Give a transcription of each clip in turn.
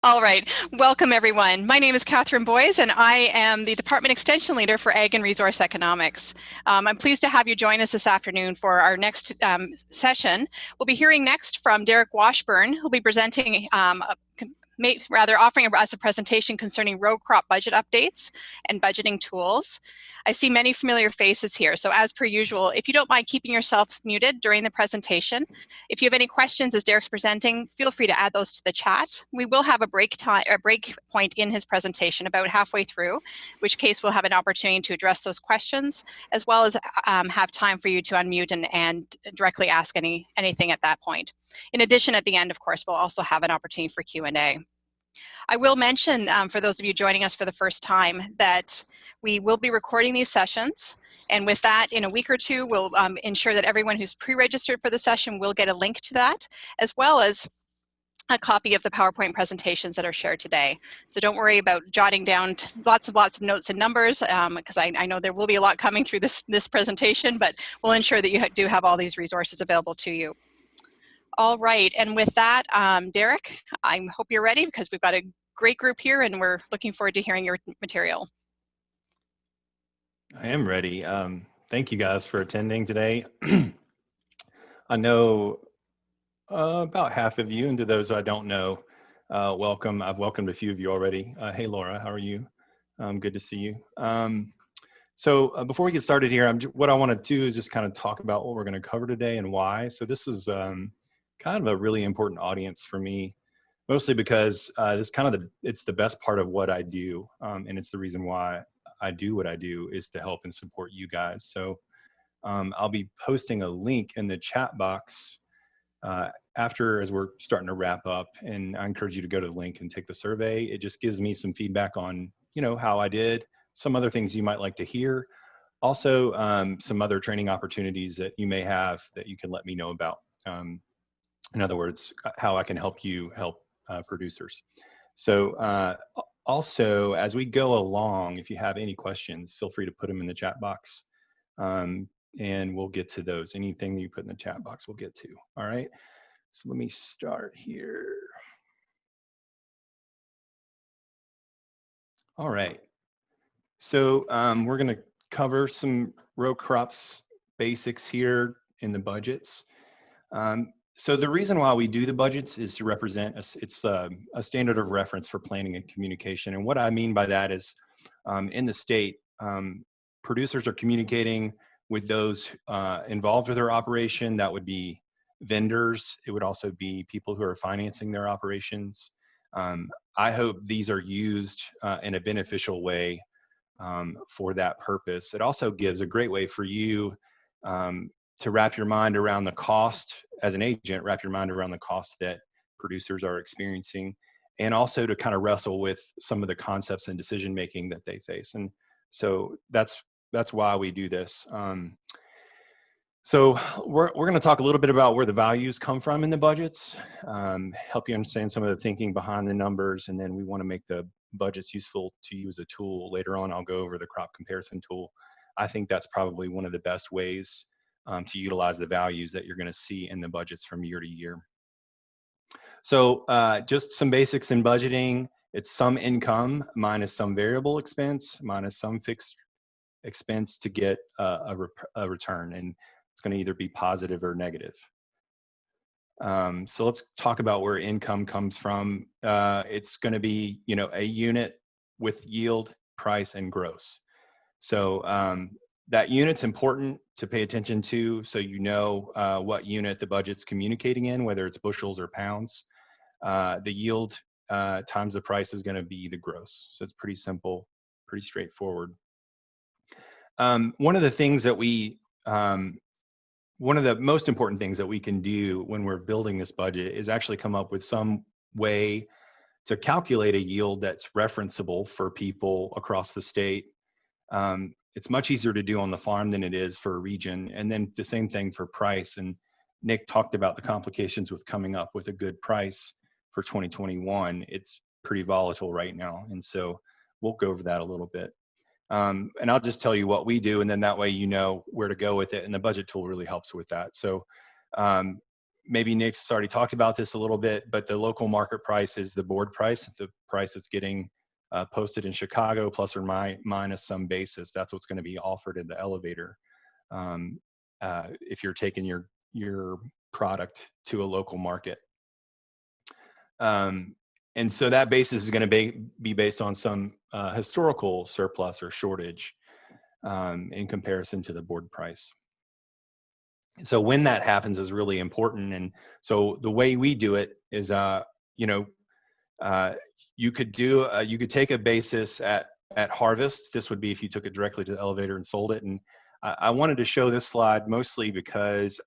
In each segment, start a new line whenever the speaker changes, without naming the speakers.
All right, welcome everyone. My name is Catherine Boyes and I am the Department Extension Leader for Ag and Resource Economics. I'm pleased to have you join us this afternoon for our next session. We'll be hearing next from Derek Washburn, who'll be presenting offering us a presentation concerning row crop budget updates and budgeting tools. I see many familiar faces here, so as per usual, if you don't mind keeping yourself muted during the presentation. If you have any questions as Derek's presenting, feel free to add those to the chat. We will have a break point in his presentation about halfway through, which case we'll have an opportunity to address those questions, as well as have time for you to unmute and directly ask anything at that point. In addition, at the end, of course, we'll also have an opportunity for Q&A. I will mention, for those of you joining us for the first time, that we will be recording these sessions. And with that, in a week or two, we'll ensure that everyone who's pre-registered for the session will get a link to that, as well as a copy of the PowerPoint presentations that are shared today. So don't worry about jotting down lots of notes and numbers, because I know there will be a lot coming through this presentation, but we'll ensure that you do have all these resources available to you. All right, and with that, Derek, I hope you're ready because we've got a great group here and we're looking forward to hearing your material.
I am ready. Thank you guys for attending today. I know about half of you, and to those I don't know, welcome. I've welcomed a few of you already. Hey Laura, how are you? Good to see you. So before we get started here, what I want to do is just kind of talk about what we're going to cover today and why. So this is kind of a really important audience for me, mostly because it's the best part of what I do, and it's the reason why I do what I do is to help and support you guys. So I'll be posting a link in the chat box as we're starting to wrap up, and I encourage you to go to the link and take the survey. It just gives me some feedback on, how I did, some other things you might like to hear, also some other training opportunities that you may have that you can let me know about. In other words, how I can help you help producers. So also, as we go along, if you have any questions, feel free to put them in the chat box, and we'll get to those. Anything you put in the chat box, we'll get to. All right, so let me start here. All right, so we're going to cover some row crops basics here in the budgets. So the reason why we do the budgets is to represent it's a standard of reference for planning and communication. And what I mean by that is in the state, producers are communicating with those involved with their operation. That would be vendors. It would also be people who are financing their operations. I hope these are used in a beneficial way for that purpose. It also gives a great way for you to wrap your mind around the cost as an agent, wrap your mind around the cost that producers are experiencing, and also to kind of wrestle with some of the concepts and decision making that they face. And so that's why we do this. So we're going to talk a little bit about where the values come from in the budgets, help you understand some of the thinking behind the numbers, and then we want to make the budgets useful to you as a tool. Later on, I'll go over the crop comparison tool. I think that's probably one of the best ways to utilize the values that you're going to see in the budgets from year to year. So just some basics in budgeting. It's some income minus some variable expense minus some fixed expense to get a return, and it's going to either be positive or negative. So let's talk about where income comes from. It's going to be, a unit with yield, price, and gross. So that unit's important to pay attention to, so what unit the budget's communicating in, whether it's bushels or pounds. The yield times the price is going to be the gross. So it's pretty simple, pretty straightforward. One of the most important things that we can do when we're building this budget is actually come up with some way to calculate a yield that's referenceable for people across the state. It's much easier to do on the farm than it is for a region. And then the same thing for price. And Nick talked about the complications with coming up with a good price for 2021. It's pretty volatile right now. And so we'll go over that a little bit. And I'll just tell you what we do, and then that way you know where to go with it. And the budget tool really helps with that. So maybe Nick's already talked about this a little bit, but the local market price is the board price, the price that's getting posted in Chicago, plus or minus some basis. That's what's going to be offered in the elevator if you're taking your product to a local market. And so that basis is going to be based on some historical surplus or shortage in comparison to the board price. So when that happens is really important. And so the way we do it is, you could take a basis at harvest. This would be if you took it directly to the elevator and sold it. And I wanted to show this slide mostly because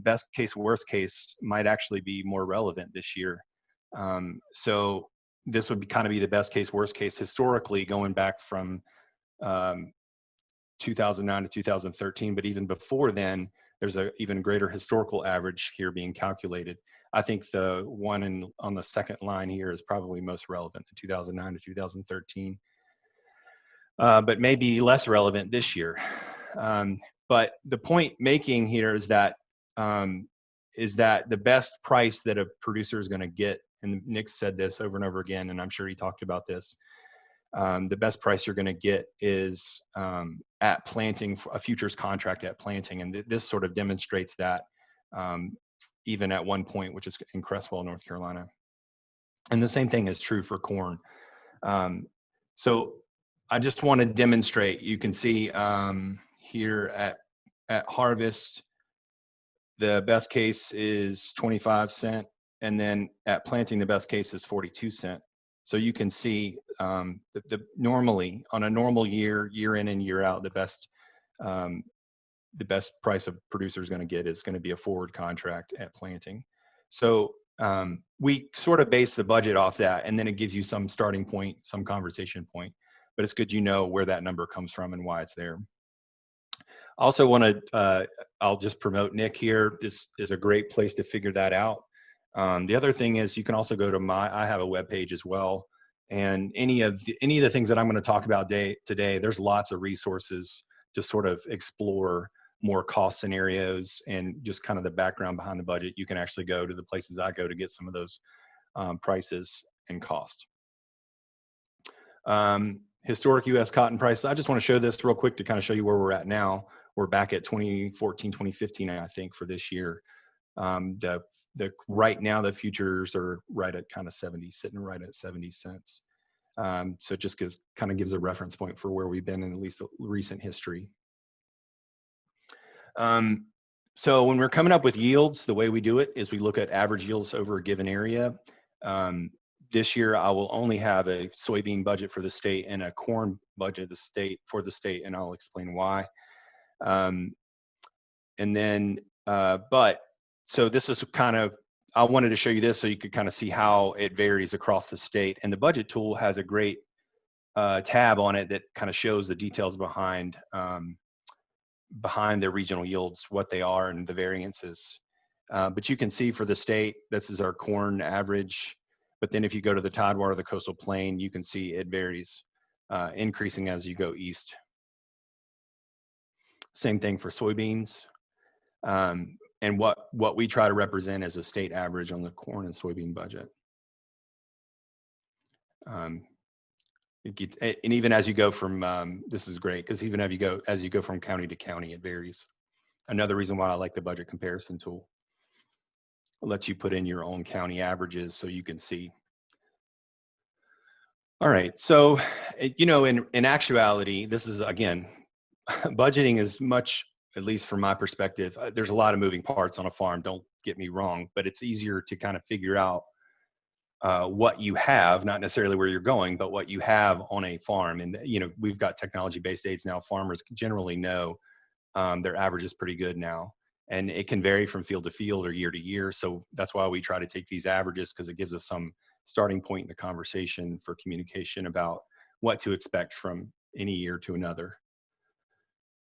best case, worst case might actually be more relevant this year. So this would kind of be the best case, worst case historically going back from 2009 to 2013, but even before then, there's an even greater historical average here being calculated. I think the one on the second line here is probably most relevant to 2009 to 2013, but maybe less relevant this year. But the point making here is that the best price that a producer is going to get, and Nick said this over and over again, and I'm sure he talked about this, the best price you're going to get is at planting, a futures contract at planting. And this sort of demonstrates that even at one point, which is in Creswell, North Carolina. And the same thing is true for corn. So I just want to demonstrate, you can see here at harvest, the best case is 25 cents. And then at planting, the best case is 42 cents. So you can see normally on a normal year in and year out, the best price a producer is going to get is going to be a forward contract at planting. So we sort of base the budget off that, and then it gives you some starting point, some conversation point. But it's good you know where that number comes from and why it's there. I also want to, I'll just promote Nick here. This is a great place to figure that out. The other thing is you can also go to I have a web page as well, and any of the things that I'm going to talk about today, there's lots of resources to sort of explore more cost scenarios and just kind of the background behind the budget. You can actually go to the places I go to get some of those prices and cost. Historic U.S. cotton prices. I just want to show this real quick to kind of show you where we're at now. We're back at 2014, 2015, I think, for this year. Right now the futures are right at kind of 70, sitting right at 70 cents. So it just kind of gives a reference point for where we've been in at least recent history. So when we're coming up with yields, the way we do it is we look at average yields over a given area. This year I will only have a soybean budget for the state and a corn budget for the state, and I'll explain why. So this is kind of, I wanted to show you this so you could kind of see how it varies across the state. And the budget tool has a great tab on it that kind of shows the details behind the regional yields, what they are and the variances. But you can see for the state, this is our corn average. But then if you go to the Tidewater, the coastal plain, you can see it varies, increasing as you go east. Same thing for soybeans. And what we try to represent is a state average on the corn and soybean budget. And even as you go from, this is great, because even as you go from county to county, it varies. Another reason why I like the budget comparison tool. It lets you put in your own county averages so you can see. All right, so, in actuality, this is, again, budgeting is much, at least from my perspective, there's a lot of moving parts on a farm, don't get me wrong, but it's easier to kind of figure out what you have, not necessarily where you're going, but what you have on a farm. And, we've got technology-based aids now. Farmers generally know their average is pretty good now. And it can vary from field to field or year to year. So that's why we try to take these averages, because it gives us some starting point in the conversation for communication about what to expect from any year to another.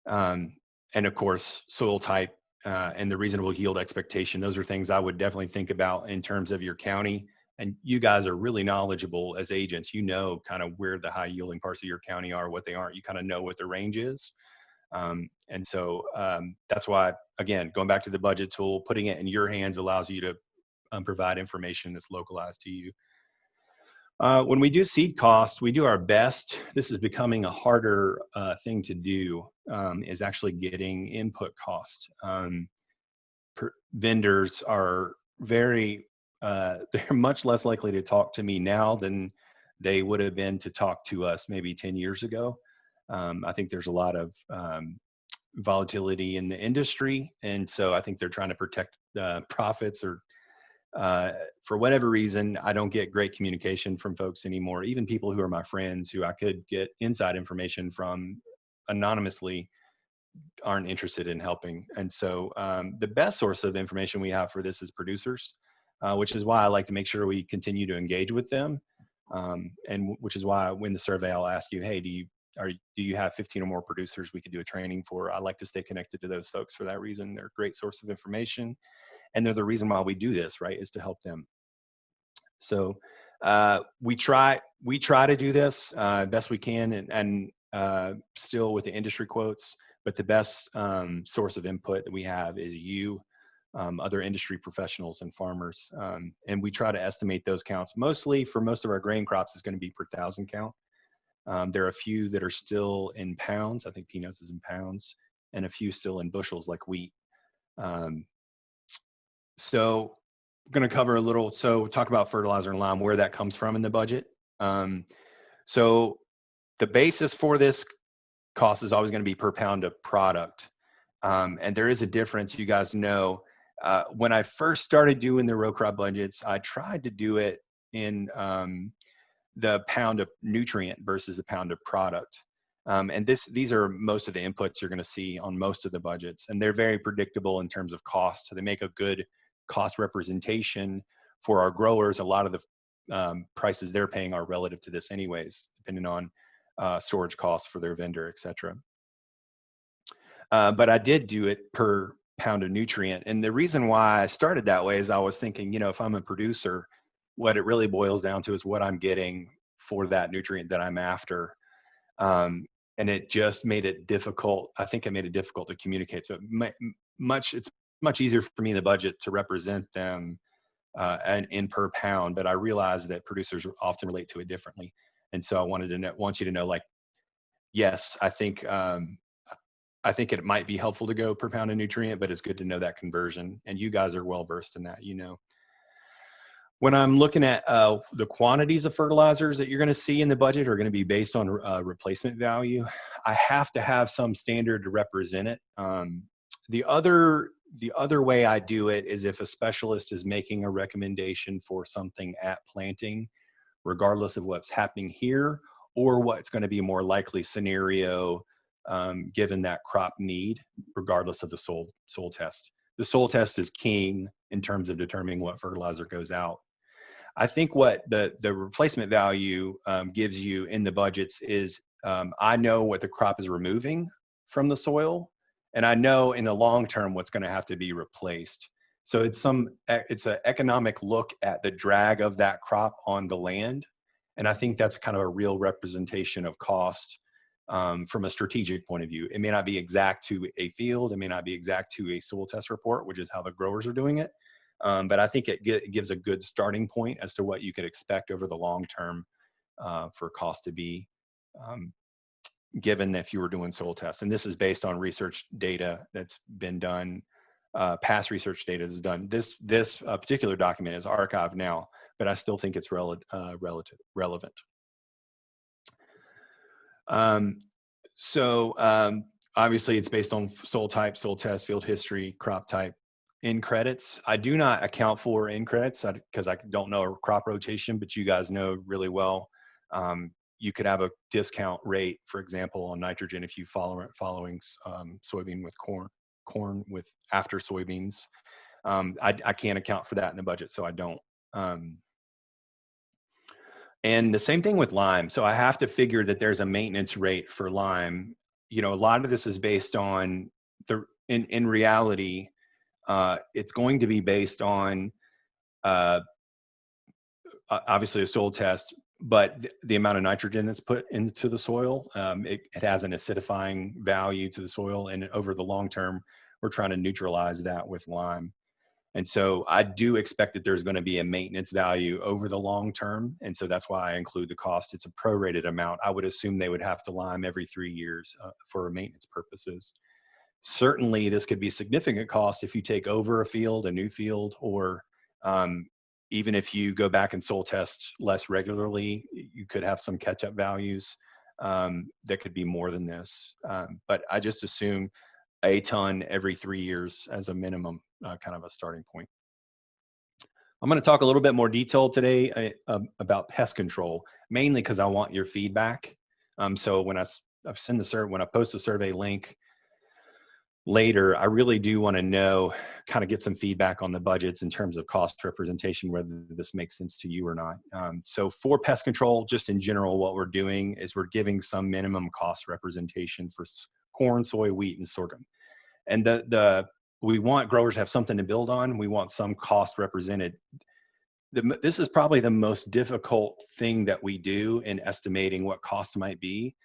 And of course, soil type and the reasonable yield expectation. Those are things I would definitely think about in terms of your county. And you guys are really knowledgeable as agents. You know kind of where the high yielding parts of your county are, what they aren't. You kind of know what the range is. And so that's why, again, going back to the budget tool, putting it in your hands allows you to provide information that's localized to you. When we do seed costs, we do our best. This is becoming a harder thing to do, is actually getting input cost. Vendors are very, they're much less likely to talk to me now than they would have been to talk to us maybe 10 years ago. I think there's a lot of volatility in the industry. And so I think they're trying to protect profits, or for whatever reason, I don't get great communication from folks anymore. Even people who are my friends, who I could get inside information from anonymously, aren't interested in helping. And so the best source of information we have for this is producers, which is why I like to make sure we continue to engage with them. And which is why when the survey, I'll ask you, hey, do you have 15 or more producers we could do a training for? I like to stay connected to those folks for that reason. They're a great source of information. And they're the reason why we do this, right, is to help them. So we try to do this best we can, and still with the industry quotes, but the best source of input that we have is you, other industry professionals and farmers. And we try to estimate those counts. Mostly for most of our grain crops is going to be per thousand count. There are a few that are still in pounds. I think peanuts is in pounds, and a few still in bushels like wheat. So I'm going to cover a little, so talk about fertilizer and lime, where that comes from in the budget. So the basis for this cost is always going to be per pound of product. And there is a difference, you guys know. When I first started doing the row crop budgets, I tried to do it in the pound of nutrient versus a pound of product. And these are most of the inputs you're going to see on most of the budgets, and they're very predictable in terms of cost. So they make a good cost representation for our growers. A lot of the prices they're paying are relative to this anyways, depending on storage costs for their vendor, et cetera. But I did do it per pound of nutrient. And the reason why I started that way is I was thinking, if I'm a producer, what it really boils down to is what I'm getting for that nutrient that I'm after. And it just made it difficult. I think it made it difficult to communicate. So it's much easier for me in the budget to represent them in per pound, but I realize that producers often relate to it differently. And so I want you to know, like, yes, I think it might be helpful to go per pound of nutrient, but it's good to know that conversion. And you guys are well versed in that, When I'm looking at the quantities of fertilizers that you're going to see in the budget are going to be based on replacement value. I have to have some standard to represent it. The other way I do it is if a specialist is making a recommendation for something at planting, regardless of what's happening here or what's going to be a more likely scenario given that crop need, regardless of the soil test. The soil test is king in terms of determining what fertilizer goes out. I think what the replacement value gives you in the budgets is I know what the crop is removing from the soil, and I know in the long term what's going to have to be replaced. So it's an economic look at the drag of that crop on the land, and I think that's kind of a real representation of cost from a strategic point of view. It may not be exact to a field, it may not be exact to a soil test report, which is how the growers are doing it. But I think it gives a good starting point as to what you could expect over the long term for cost to be given if you were doing soil tests. And this is based on research data that's been done, past research data is done. This particular document is archived now, but I still think it's relevant. Obviously it's based on soil type, soil test, field history, crop type. In credits, I do not account for in credits because I don't know crop rotation, but you guys know really well. You could have a discount rate, for example, on nitrogen if you following soybean with corn with after soybeans. I can't account for that in the budget, so I don't. And the same thing with lime. So I have to figure that there's a maintenance rate for lime. A lot of this is based on in reality. It's going to be based on obviously a soil test, but the amount of nitrogen that's put into the soil, it has an acidifying value to the soil, and over the long term, we're trying to neutralize that with lime. And so I do expect that there's going to be a maintenance value over the long term. And so that's why I include the cost. It's a prorated amount. I would assume they would have to lime every 3 years for maintenance purposes. Certainly, this could be significant cost if you take over a field, a new field, or even if you go back and soil test less regularly, you could have some catch-up values that could be more than this. But I just assume a ton every 3 years as a minimum, kind of a starting point. I'm going to talk a little bit more detail today about pest control, mainly because I want your feedback. So when I post the survey link later, I really do want to know, kind of get some feedback on the budgets in terms of cost representation, whether this makes sense to you or not. So for pest control, just in general, what we're doing is we're giving some minimum cost representation for corn, soy, wheat, and sorghum. And we want growers to have something to build on. We want some cost represented. This is probably the most difficult thing that we do in estimating what cost might be,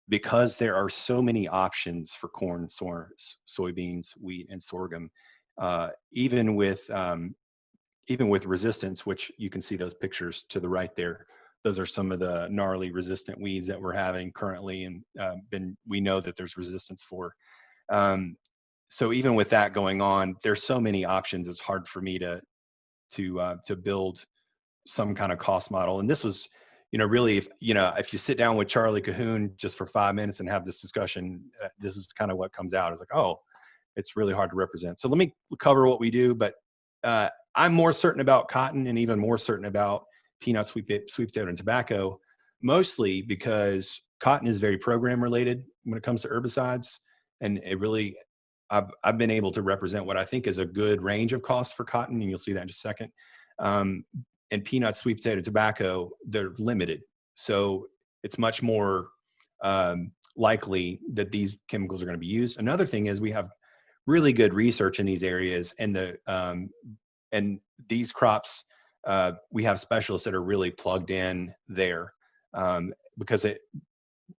because there are so many options for corn, soybeans, wheat, and sorghum. Even with resistance, which you can see those pictures to the right there. Those are some of the gnarly resistant weeds that we're having currently, and we know that there's resistance for. So even with that going on, there's so many options. It's hard for me to build some kind of cost model. And this was, really, if you sit down with Charlie Cahoon just for 5 minutes and have this discussion, this is kind of what comes out. It's like, oh, it's really hard to represent. So let me cover what we do. But I'm more certain about cotton, and even more certain about peanut, sweet potato, and tobacco, mostly because cotton is very program related when it comes to herbicides, and it really, I've been able to represent what I think is a good range of costs for cotton, and you'll see that in just a second. And peanuts, sweet potato, tobacco, they're limited. So it's much more likely that these chemicals are going to be used. Another thing is we have really good research in these areas, and these crops, we have specialists that are really plugged in there, because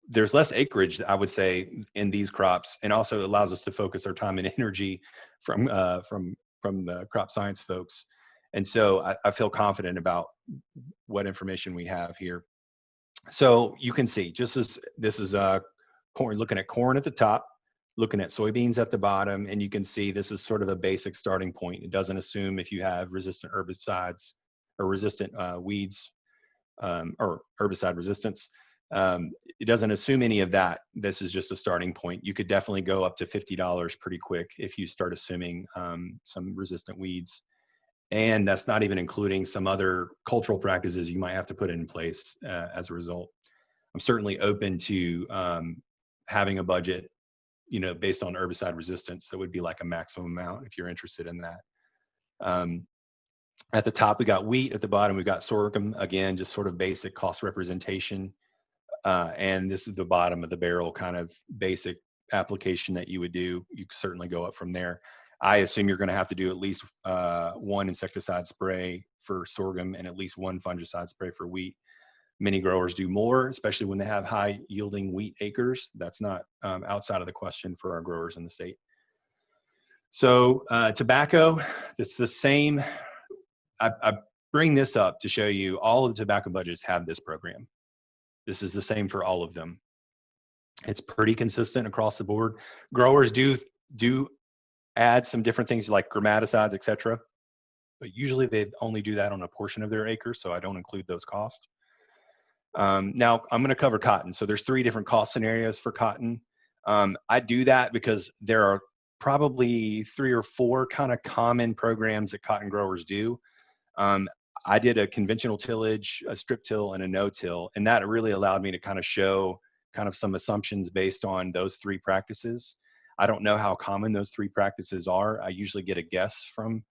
there's less acreage, I would say, in these crops, and also allows us to focus our time and energy from the crop science folks. And so I feel confident about what information we have here. So you can see, this is corn, looking at corn at the top, looking at soybeans at the bottom, and you can see this is sort of a basic starting point. It doesn't assume if you have resistant herbicides or resistant weeds or herbicide resistance. It doesn't assume any of that. This is just a starting point. You could definitely go up to $50 pretty quick if you start assuming some resistant weeds. And that's not even including some other cultural practices you might have to put in place as a result. I'm certainly open to having a budget, based on herbicide resistance. That would be like a maximum amount if you're interested in that. At the top, we got wheat. At the bottom, we got sorghum. Again, just sort of basic cost representation. And this is the bottom of the barrel kind of basic application that you would do. You could certainly go up from there. I assume you're going to have to do at least one insecticide spray for sorghum and at least one fungicide spray for wheat. Many growers do more, especially when they have high yielding wheat acres. That's not outside of the question for our growers in the state. So tobacco, it's the same. I bring this up to show you all of the tobacco budgets have this program. This is the same for all of them. It's pretty consistent across the board. Growers do add some different things like gramaticides, et cetera, but usually they only do that on a portion of their acre, so I don't include those costs. Now I'm going to cover cotton. So there's 3 different cost scenarios for cotton. I do that because there are probably 3 or 4 kind of common programs that cotton growers do. I did a conventional tillage, a strip till, and a no-till, and that really allowed me to kind of show kind of some assumptions based on those 3 practices. I don't know how common those 3 practices are. I usually get a guess from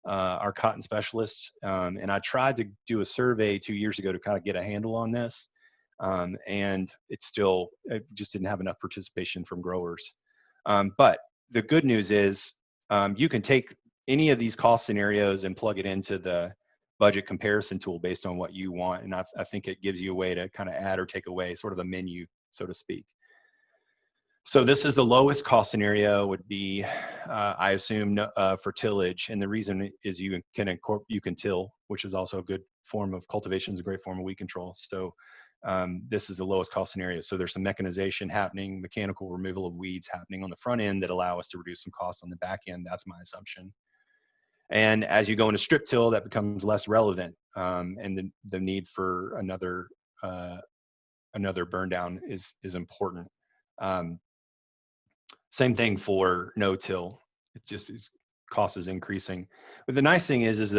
our cotton specialists, and I tried to do a survey 2 years ago to kind of get a handle on this, and it just didn't have enough participation from growers. But the good news is you can take any of these cost scenarios and plug it into budget comparison tool based on what you want. And I think it gives you a way to kind of add or take away, sort of a menu, so to speak. So this is the lowest cost scenario would be, I assume, for tillage. And the reason is you can till, which is also a good form of cultivation, is a great form of weed control. So this is the lowest cost scenario. So there's some mechanization happening, mechanical removal of weeds happening on the front end that allow us to reduce some costs on the back end. That's my assumption. And as you go into strip till, that becomes less relevant, and the need for another burn down is important. Same thing for no till. It just cost is increasing. But the nice thing is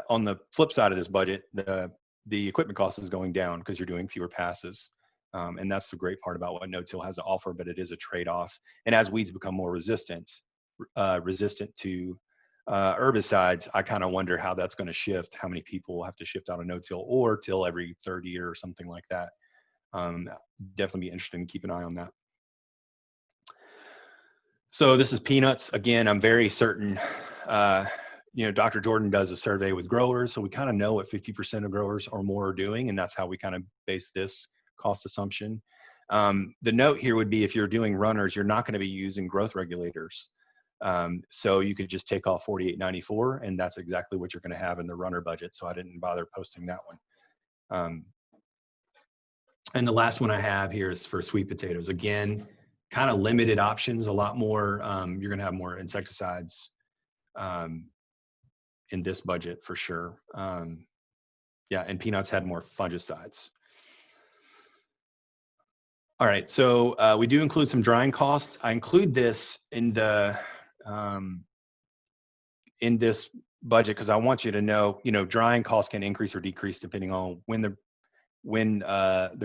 on the flip side of this budget, the equipment cost is going down because you're doing fewer passes. And that's the great part about what no-till has to offer, but it is a trade-off. And as weeds become more resistant to herbicides, I kind of wonder how that's going to shift, how many people will have to shift out of no-till or till every third year or something like that. Definitely be interested in keep an eye on that. So this is peanuts. Again, I'm very certain, Dr. Jordan does a survey with growers, so we kind of know what 50% of growers or more are doing, and that's how we kind of base this cost assumption. The note here would be if you're doing runners, you're not going to be using growth regulators. So you could just take off 4894, and that's exactly what you're going to have in the runner budget. So I didn't bother posting that one. And the last one I have here is for sweet potatoes. Again, kind of limited options, a lot more. You're going to have more insecticides in this budget for sure. Yeah, and peanuts had more fungicides. All right, so we do include some drying costs. I include this in the in this budget because I want you to know, drying costs can increase or decrease depending on when the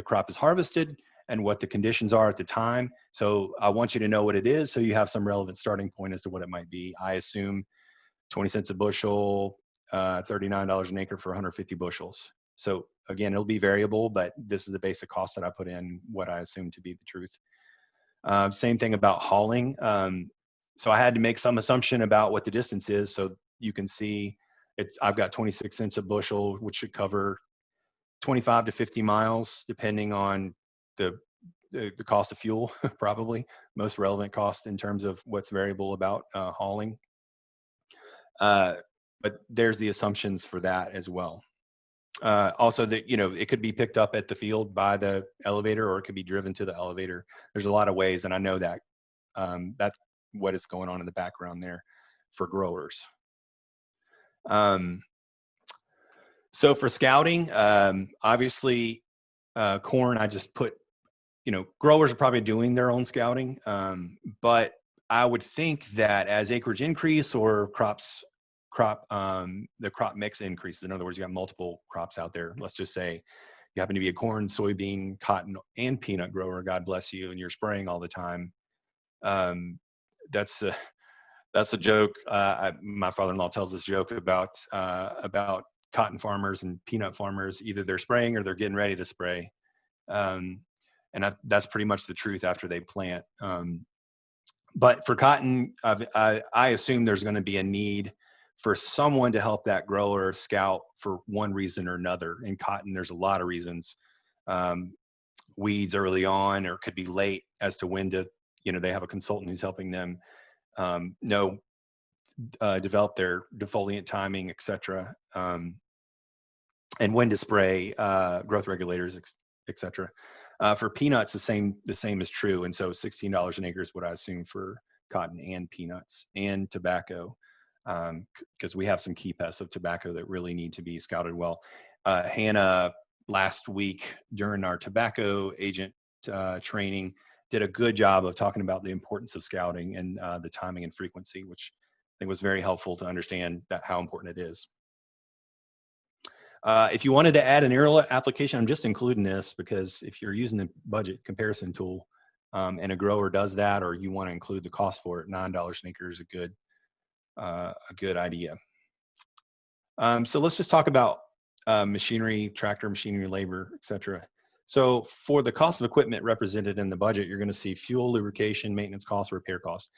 crop is harvested and what the conditions are at the time. So I want you to know what it is so you have some relevant starting point as to what it might be. I assume 20 cents a bushel, $39 an acre for 150 bushels. So again, it'll be variable, but this is the basic cost that I put in, what I assume to be the truth. Same thing about hauling. So I had to make some assumption about what the distance is. So you can see I've got 26 cents a bushel, which should cover 25 to 50 miles, depending on the cost of fuel, probably most relevant cost in terms of what's variable about hauling. But there's the assumptions for that as well. Also, that it could be picked up at the field by the elevator, or it could be driven to the elevator. There's a lot of ways, and I know that that's what is going on in the background there for growers. So for scouting, obviously, corn, I just put, growers are probably doing their own scouting, but I would think that as acreage increase or the crop mix increases, in other words, you got multiple crops out there. Let's just say you happen to be a corn, soybean, cotton, and peanut grower, God bless you, and you're spraying all the time. That's a joke. My father-in-law tells this joke about cotton farmers and peanut farmers. Either they're spraying or they're getting ready to spray. And that's pretty much the truth after they plant. But for cotton, I assume there's going to be a need for someone to help that grower scout for one reason or another. In cotton, there's a lot of reasons. Weeds early on, or it could be late as to when to, they have a consultant who's helping them develop their defoliant timing, et cetera, and when to spray, growth regulators, et cetera. For peanuts, the same is true. And so $16 an acre is what I assume for cotton and peanuts and tobacco, because we have some key pests of tobacco that really need to be scouted well. Hannah, last week during our tobacco agent training, did a good job of talking about the importance of scouting and the timing and frequency, which I think was very helpful to understand how important it is. If you wanted to add an aerial application, I'm just including this because if you're using the budget comparison tool and a grower does that, or you want to include the cost for it, $9 an acre is a good idea. So let's just talk about machinery, tractor, machinery, labor, et cetera. So for the cost of equipment represented in the budget, you're going to see fuel, lubrication, maintenance costs, repair costs.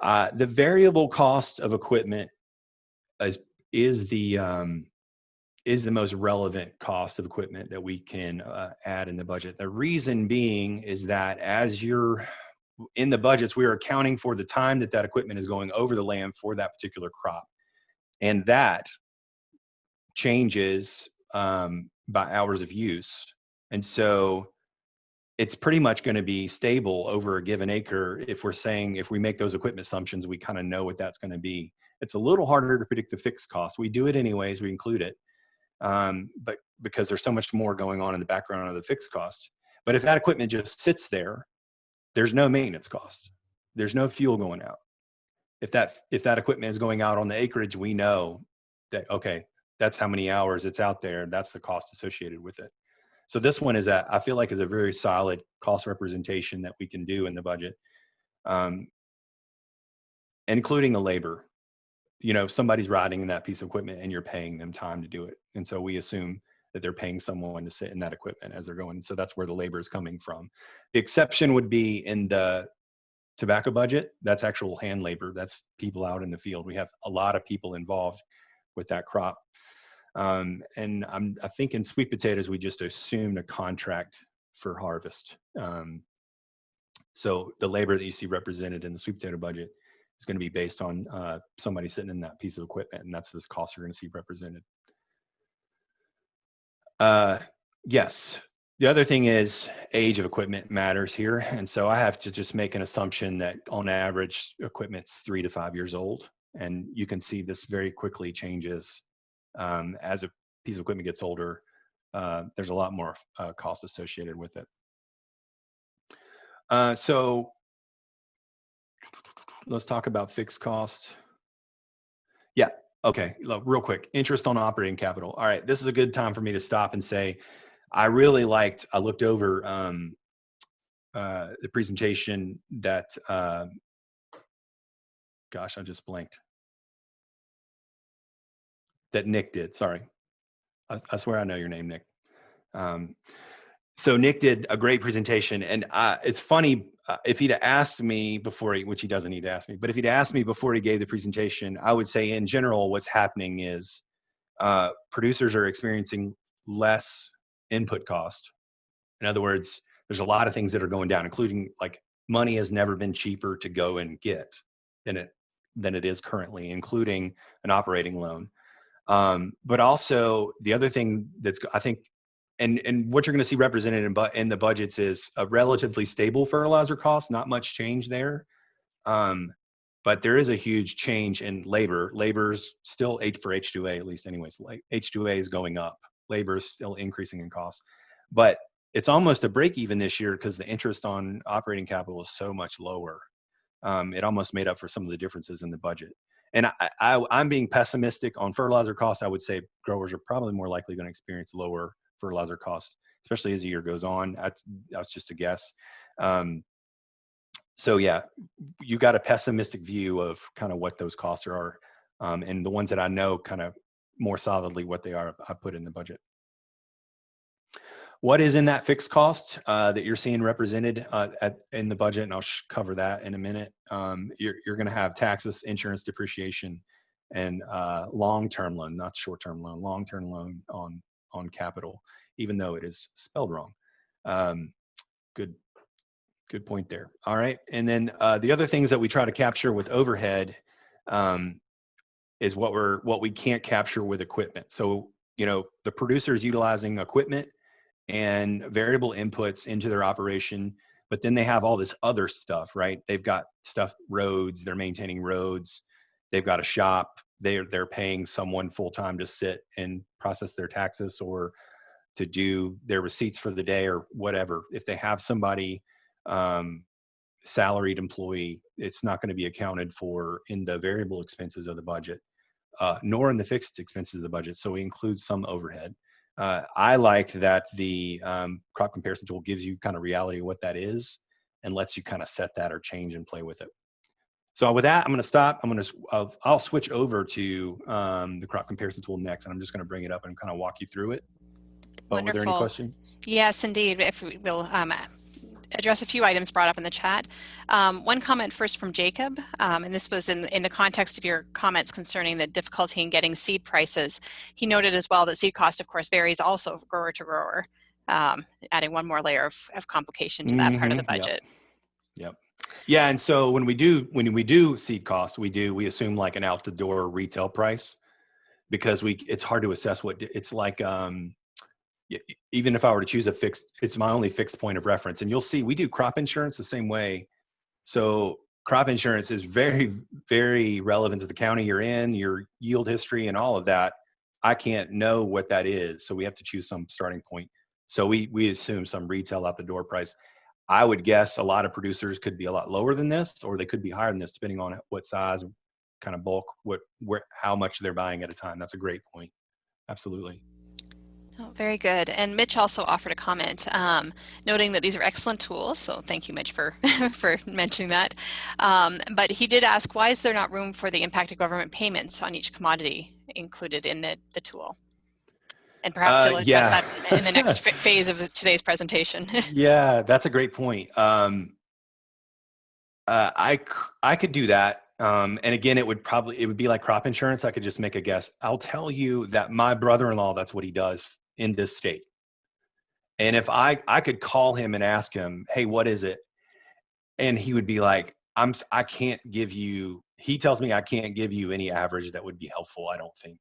The variable cost of equipment is the is the most relevant cost of equipment that we can add in the budget. The reason being is that as you're in the budgets, we are accounting for the time that that equipment is going over the land for that particular crop. And that changes by hours of use. And so it's pretty much going to be stable over a given acre. If we're saying, if we make those equipment assumptions, we kind of know what that's going to be. It's a little harder to predict the fixed cost. We do it anyways, we include it. But because there's so much more going on in the background of the fixed cost. But if that equipment just sits there, there's no maintenance cost. There's no fuel going out. If that equipment is going out on the acreage, we know that, okay, that's how many hours it's out there. That's the cost associated with it. So this one I feel like is a very solid cost representation that we can do in the budget, including the labor. You know, somebody's riding in that piece of equipment and you're paying them time to do it. And so we assume that they're paying someone to sit in that equipment as they're going. So that's where the labor is coming from. The exception would be in the tobacco budget. That's actual hand labor. That's people out in the field. We have a lot of people involved with that crop. And I think in sweet potatoes, we just assumed a contract for harvest. So the labor that you see represented in the sweet potato budget is going to be based on somebody sitting in that piece of equipment, and that's the cost you're going to see represented. Yes, the other thing is age of equipment matters here, and so I have to just make an assumption that on average equipment's 3 to 5 years old, and you can see this very quickly changes as a piece of equipment gets older. There's a lot more cost associated with it. So let's talk about fixed cost. Yeah, okay, look, real quick, interest on operating capital. All right, this is a good time for me to stop and say, I looked over the presentation that, gosh, I just blanked. That Nick did, sorry. I swear I know your name, Nick. So Nick did a great presentation, and it's funny, if he'd asked me before, which he doesn't need to ask me, but if he'd asked me before he gave the presentation, I would say in general, what's happening is producers are experiencing less input cost. In other words, there's a lot of things that are going down, including like money has never been cheaper to go and get than it is currently, including an operating loan. But also the other thing that's, I think, and what you're going to see represented in the budgets is a relatively stable fertilizer cost, not much change there. But there is a huge change in labor. Labor's still for H2A, at least anyways, like H2A is going up. Labor is still increasing in cost, but it's almost a break even this year because the interest on operating capital is so much lower. It almost made up for some of the differences in the budget. And I'm being pessimistic on fertilizer costs. I would say growers are probably more likely going to experience lower fertilizer costs, especially as the year goes on. That's just a guess. So yeah, you got a pessimistic view of kind of what those costs are, and the ones that I know kind of more solidly what they are, I put in the budget. What is in that fixed cost that you're seeing represented in the budget, and I'll cover that in a minute. You're going to have taxes, insurance, depreciation, and long-term loan, not short-term loan, long-term loan on capital, even though it is spelled wrong. Good point there. All right, and then the other things that we try to capture with overhead is what we can't capture with equipment. So you know, the producer is utilizing equipment and variable inputs into their operation, but then they have all this other stuff, right? They've got roads, they're maintaining roads, they've got a shop, they're paying someone full-time to sit and process their taxes or to do their receipts for the day or whatever. If they have somebody salaried employee, it's not going to be accounted for in the variable expenses of the budget, nor in the fixed expenses of the budget. So we include some overhead. I like that the crop comparison tool gives you kind of reality of what that is and lets you kind of set that or change and play with it. So with that, I'm going to stop. I'll switch over to the crop comparison tool next, and I'm just going to bring it up and kind of walk you through it. But were there any questions?
Yes, indeed. If we will address a few items brought up in the chat. One comment first from Jacob, and this was in the context of your comments concerning the difficulty in getting seed prices. He noted as well that seed cost, of course, varies also grower to grower, adding one more layer of complication to that part of the budget.
Yep. Yeah, and so when we do seed costs, we assume like an out the door retail price, because it's hard to assess what it's like. Even if I were to choose a fixed, it's my only fixed point of reference. And you'll see we do crop insurance the same way. So crop insurance is very, very relevant to the county you're in, your yield history and all of that. I can't know what that is. So we have to choose some starting point. So we assume some retail out the door price. I would guess a lot of producers could be a lot lower than this, or they could be higher than this, depending on what size, kind of bulk, how much they're buying at a time. That's a great point. Absolutely.
Oh, very good. And Mitch also offered a comment, noting that these are excellent tools. So thank you, Mitch, for for mentioning that. But he did ask, why is there not room for the impact of government payments on each commodity included in the tool? And perhaps you'll address that in the next phase of today's presentation.
Yeah, that's a great point. I could do that. And again, it would be like crop insurance. I could just make a guess. I'll tell you that my brother-in-law, that's what he does in this state. And if I could call him and ask him, hey, what is it? And he would be like, I can't give you, he tells me I can't give you any average that would be helpful, I don't think.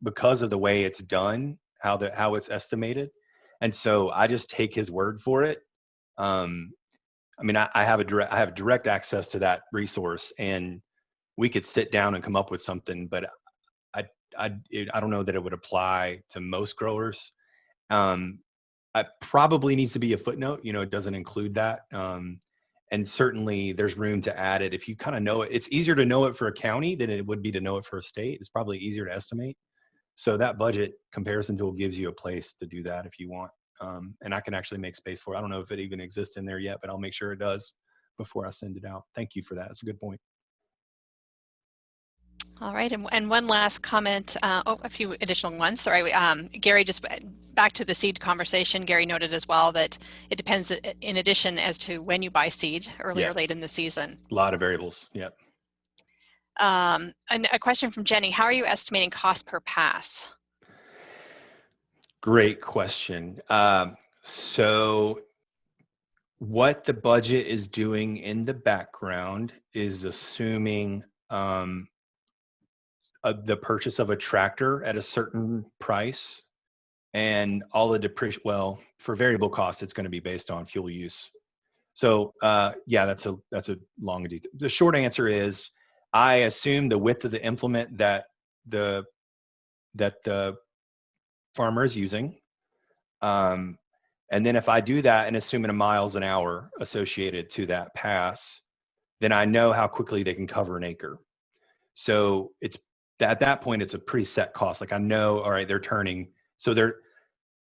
Because of the way it's done, how it's estimated. And so I just take his word for it. I mean, I have direct access to that resource, and we could sit down and come up with something, but I don't know that it would apply to most growers. It probably needs to be a footnote, it doesn't include that. And certainly there's room to add it. If you kind of know it, it's easier to know it for a county than it would be to know it for a state. It's probably easier to estimate. So that budget comparison tool gives you a place to do that if you want. And I can actually make space for it. I don't know if it even exists in there yet, but I'll make sure it does before I send it out. Thank you for that. That's a good point.
All right, and one last comment, a few additional ones, sorry. Gary, just back to the seed conversation, Gary noted as well that it depends in addition as to when you buy seed, early or late in the season.
A lot of variables, yep.
And a question from Jenny, how are you estimating cost per pass?
Great question. So what the budget is doing in the background is assuming the purchase of a tractor at a certain price, and all the depreciation. Well, for variable costs, it's going to be based on fuel use. So yeah, that's a long detail. The short answer is I assume the width of the implement that the farmer is using, and then if I do that and assuming a miles an hour associated to that pass, then I know how quickly they can cover an acre. So it's at that point, it's a pretty set cost. Like I know, all right, they're turning. So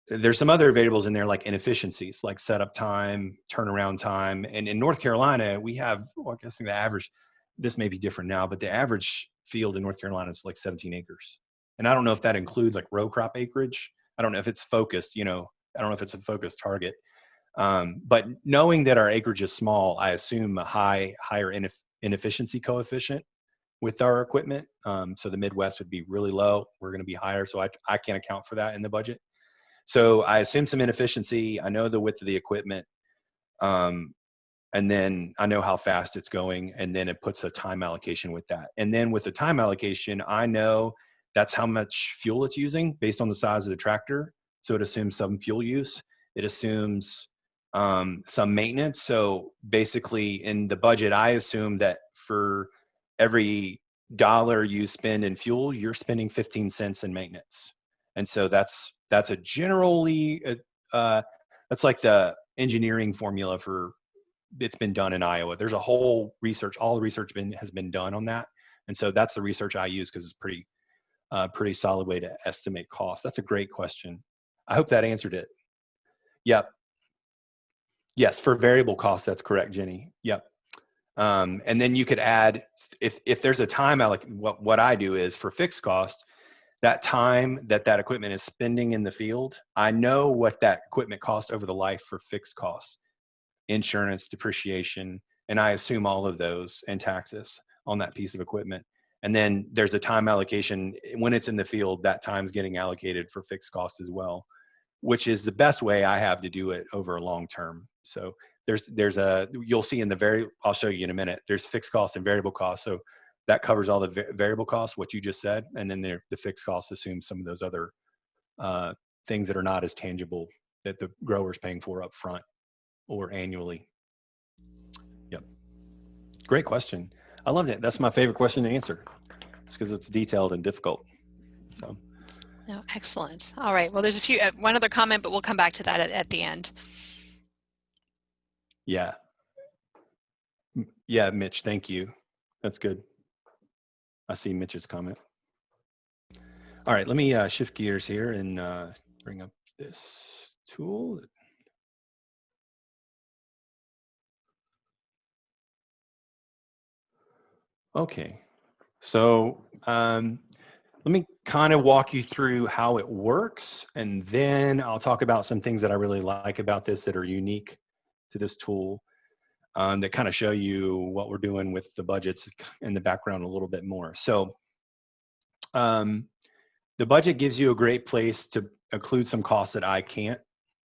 there's some other variables in there like inefficiencies, like setup time, turnaround time. And in North Carolina, we have, well, I guess the average, this may be different now, but the average field in North Carolina is like 17 acres. And I don't know if that includes like row crop acreage. I don't know if it's focused, I don't know if it's a focused target. But knowing that our acreage is small, I assume a higher inefficiency coefficient with our equipment. So the Midwest would be really low. We're going to be higher. So I can't account for that in the budget. So I assume some inefficiency. I know the width of the equipment. And then I know how fast it's going. And then it puts a time allocation with that. And then with the time allocation, I know that's how much fuel it's using based on the size of the tractor. So it assumes some fuel use. It assumes some maintenance. So basically in the budget, I assume that for every dollar you spend in fuel, you're spending 15 cents in maintenance. And so that's a generally, that's like the engineering formula for, it's been done in Iowa. There's a whole research, all the research has been done on that. And so that's the research I use because it's pretty solid way to estimate cost. That's a great question. I hope that answered it. Yep. Yes, for variable cost, that's correct, Jenny. Yep. And then you could add, if there's a time, what I do is for fixed cost, that time that equipment is spending in the field, I know what that equipment cost over the life for fixed cost. insurance, depreciation, and I assume all of those and taxes on that piece of equipment. And then there's a time allocation when it's in the field, that time's getting allocated for fixed costs as well, which is the best way I have to do it over a long term. So you'll see in the I'll show you in a minute, there's fixed costs and variable costs. So that covers all the variable costs, what you just said. And then the fixed costs assume some of those other things that are not as tangible that the grower's paying for up front or annually. Yep. Great question. I loved it. That's my favorite question to answer. It's because it's detailed and difficult. So.
Oh, excellent. All right. Well, there's one other comment, but we'll come back to that at the end.
Yeah. Yeah, Mitch, thank you. That's good. I see Mitch's comment. All right, let me shift gears here and bring up this tool. Okay, so let me kind of walk you through how it works, and then I'll talk about some things that I really like about this that are unique to this tool that kind of show you what we're doing with the budgets in the background a little bit more. So the budget gives you a great place to include some costs that I can't,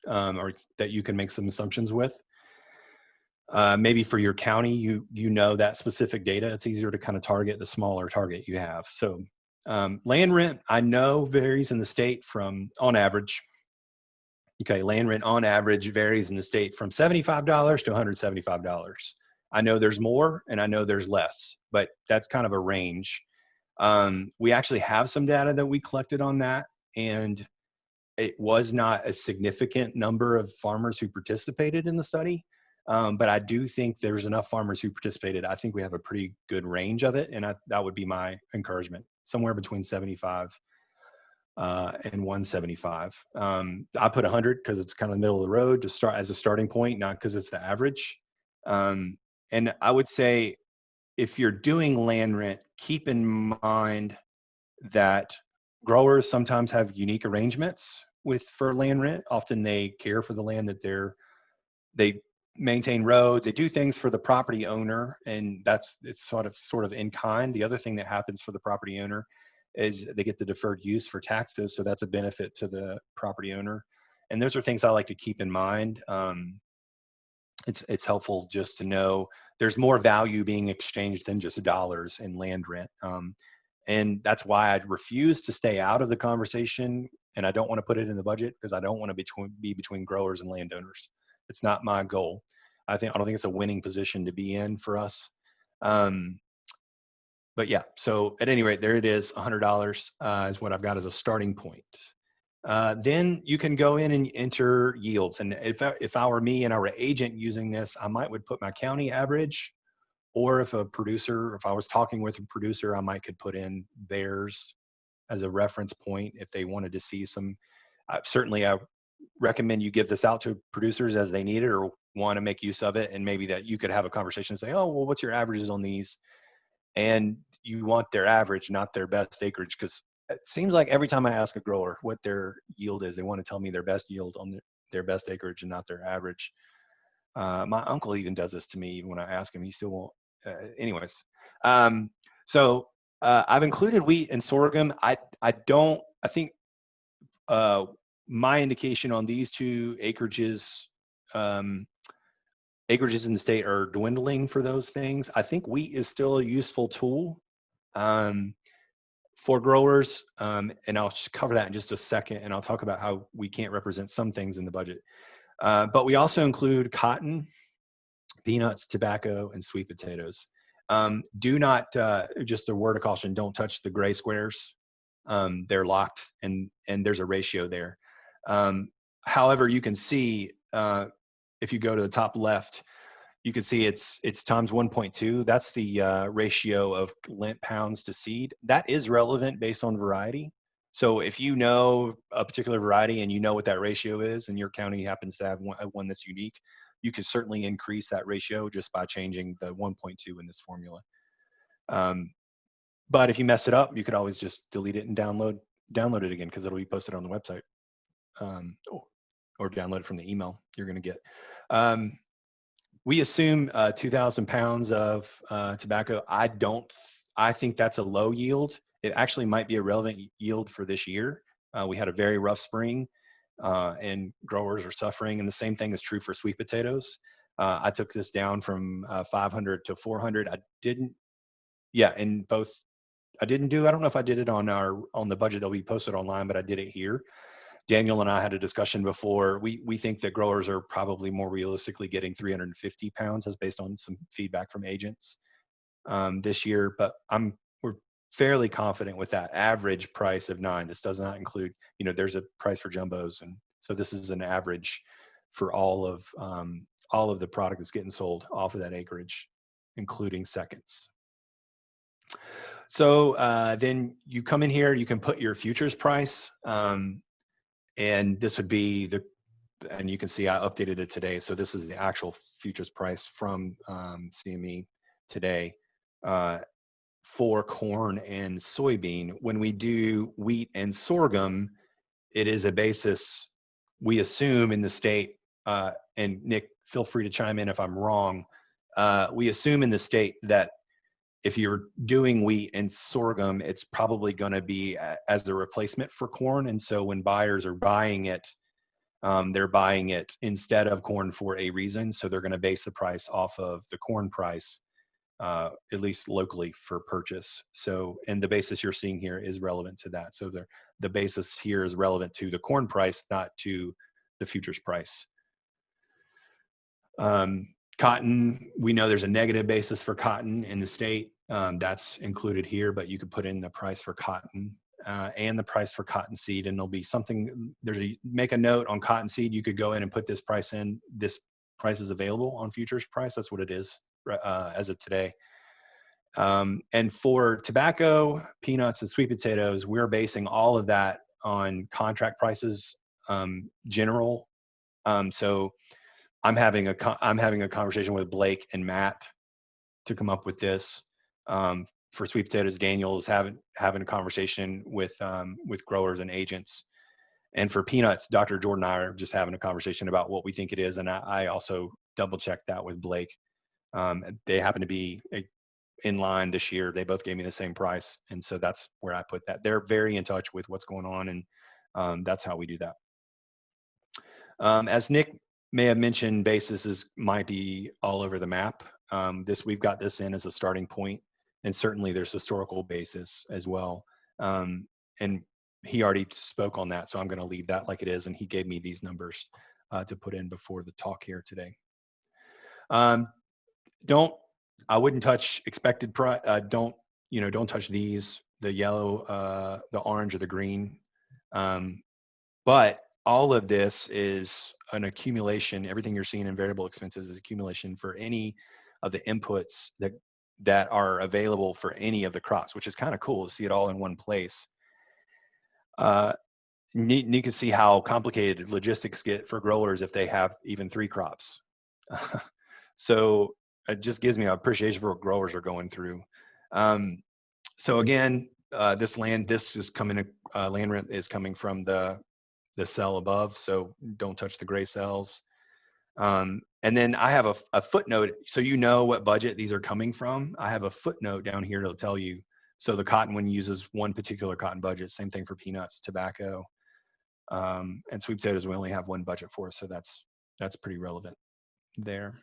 or that you can make some assumptions with. Maybe for your county, you know that specific data. It's easier to kind of target the smaller target you have. So land rent, I know, varies in the state from, on average. Okay, land rent on average varies in the state from $75 to $175. I know there's more and I know there's less, but that's kind of a range. We actually have some data that we collected on that, and it was not a significant number of farmers who participated in the study. But I do think there's enough farmers who participated. I think we have a pretty good range of it, and that would be my encouragement, somewhere between 75 and 175. I put 100 because it's kind of the middle of the road to start as a starting point, not because it's the average. And I would say if you're doing land rent, keep in mind that growers sometimes have unique arrangements for land rent. Often they care for the land that they maintain roads, they do things for the property owner, and it's sort of in kind. The other thing that happens for the property owner is they get the deferred use for taxes, so that's a benefit to the property owner. And those are things I like to keep in mind. It's helpful just to know there's more value being exchanged than just dollars in land rent. And that's why I refuse to stay out of the conversation, and I don't want to put it in the budget because I don't want to be between growers and landowners. It's not my goal. I don't think it's a winning position to be in for us. But yeah, so at any rate, there it is. $100 is what I've got as a starting point. Then you can go in and enter yields. And if I were me and I were an agent using this, I would put my county average, or if I was talking with a producer, could put in theirs as a reference point if they wanted to see some. Certainly, I recommend you give this out to producers as they need it or want to make use of it, and maybe that you could have a conversation and say, oh, well, what's your averages on these? And you want their average, not their best acreage, because it seems like every time I ask a grower what their yield is, they want to tell me their best yield on their best acreage and not their average. My uncle even does this to me. Even when I ask him, he still won't. Anyways, so I've included wheat and sorghum. I think my indication on these two acreages in the state are dwindling for those things. I think wheat is still a useful tool for growers, and I'll just cover that in just a second, and I'll talk about how we can't represent some things in the budget. But we also include cotton, peanuts, tobacco, and sweet potatoes. Do not, just a word of caution, don't touch the gray squares. They're locked, and there's a ratio there. However, you can see, if you go to the top left, you can see it's times 1.2. That's the ratio of lint pounds to seed. That is relevant based on variety. So if you know a particular variety and you know what that ratio is, and your county happens to have one that's unique, you can certainly increase that ratio just by changing the 1.2 in this formula. But if you mess it up, you could always just delete it and download it again, because it'll be posted on the website, or download it from the email you're going to get. we assume 2,000 pounds of tobacco. I think that's a low yield. It actually might be a relevant yield for this year. We had a very rough spring and growers are suffering. And the same thing is true for sweet potatoes. I took this down from 500 to 400. I didn't do, I don't know if I did it on the budget that we posted online, but I did it here. Daniel and I had a discussion before. We think that growers are probably more realistically getting 350 pounds as based on some feedback from agents this year, but we're fairly confident with that average price of 9. This does not include, there's a price for jumbos. And so this is an average for all of the product that's getting sold off of that acreage, including seconds. So then you come in here, you can put your futures price, and this would be and you can see I updated it today. So this is the actual futures price from CME today for corn and soybean. When we do wheat and sorghum, it is a basis we assume in the state, and Nick, feel free to chime in if I'm wrong. We assume in the state that if you're doing wheat and sorghum, it's probably going to be as the replacement for corn. And so when buyers are buying it, they're buying it instead of corn for a reason. So they're going to base the price off of the corn price, at least locally for purchase. So, and the basis you're seeing here is relevant to that. So the basis here is relevant to the corn price, not to the futures price. Cotton, we know there's a negative basis for cotton in the state. That's included here, but you could put in the price for cotton and the price for cottonseed, and there'll be something, make a note on cottonseed. You could go in and put this price in. This price is available on futures price. That's what it is as of today. And for tobacco, peanuts, and sweet potatoes, we're basing all of that on contract prices, general. So I'm having a conversation with Blake and Matt to come up with this. For sweet potatoes, Daniel is having a conversation with growers and agents. And for peanuts, Dr. Jordan and I are just having a conversation about what we think it is. And I also double checked that with Blake. They happen to be in line this year. They both gave me the same price. And so that's where I put that. They're very in touch with what's going on. And that's how we do that. As Nick may have mentioned, basis might be all over the map. We've got this in as a starting point, and certainly there's historical basis as well. And he already spoke on that, so I'm going to leave that like it is. And he gave me these numbers to put in before the talk here today. I wouldn't touch expected price. Don't touch these, the yellow, the orange, or the green. But all of this is an accumulation. Everything you're seeing in variable expenses is accumulation for any of the inputs that are available for any of the crops, which is kind of cool to see it all in one place. You can see how complicated logistics get for growers if they have even 3 crops. So it just gives me an appreciation for what growers are going through. So again, land rent is coming from the cell above, so don't touch the gray cells. And then I have a footnote, so you know what budget these are coming from. I have a footnote down here to tell you. So the cotton one uses one particular cotton budget, same thing for peanuts, tobacco, and sweet potatoes we only have one budget for, so that's pretty relevant there.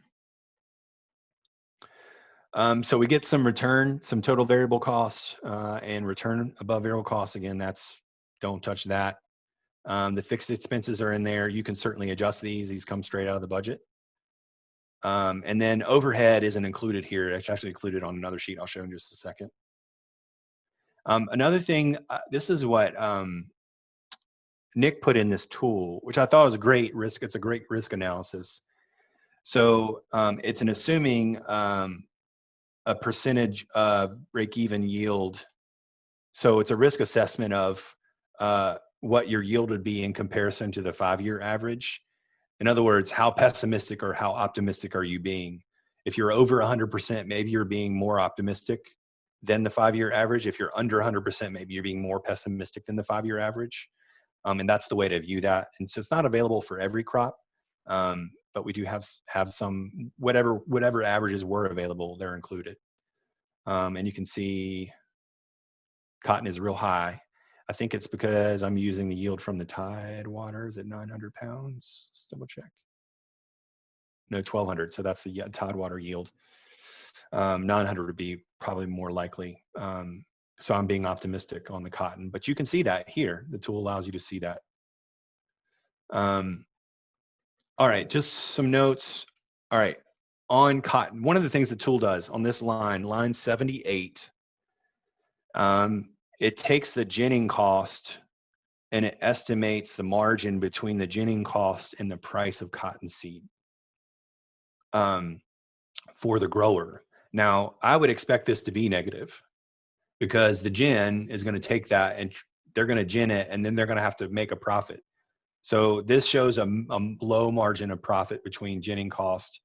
So we get some total variable costs and return above variable costs. Again, don't touch that. The fixed expenses are in there. You can certainly adjust these. These come straight out of the budget. And then overhead isn't included here. It's actually included on another sheet I'll show in just a second. Another thing, this is what Nick put in this tool, which I thought was a great risk. It's a great risk analysis. So it's an assuming a percentage of break-even yield. So it's a risk assessment of what your yield would be in comparison to the 5-year average. In other words, how pessimistic or how optimistic are you being? If you're over 100%, maybe you're being more optimistic than the 5-year average. If you're under 100%, maybe you're being more pessimistic than the 5-year average. And that's the way to view that. And so it's not available for every crop. but we do have some, whatever averages were available, they're included. And you can see cotton is real high. I think it's because I'm using the yield from the Tidewater at 900 pounds. Let's double check. No, 1200. So that's the Tidewater yield. 900 would be probably more likely. So I'm being optimistic on the cotton, but you can see that here. The tool allows you to see that. All right, just some notes. All right, on cotton, one of the things the tool does on this line 78, it takes the ginning cost and it estimates the margin between the ginning cost and the price of cottonseed for the grower. Now, I would expect this to be negative because the gin is going to take that and they're going to gin it, and then they're going to have to make a profit. So this shows a low margin of profit between ginning cost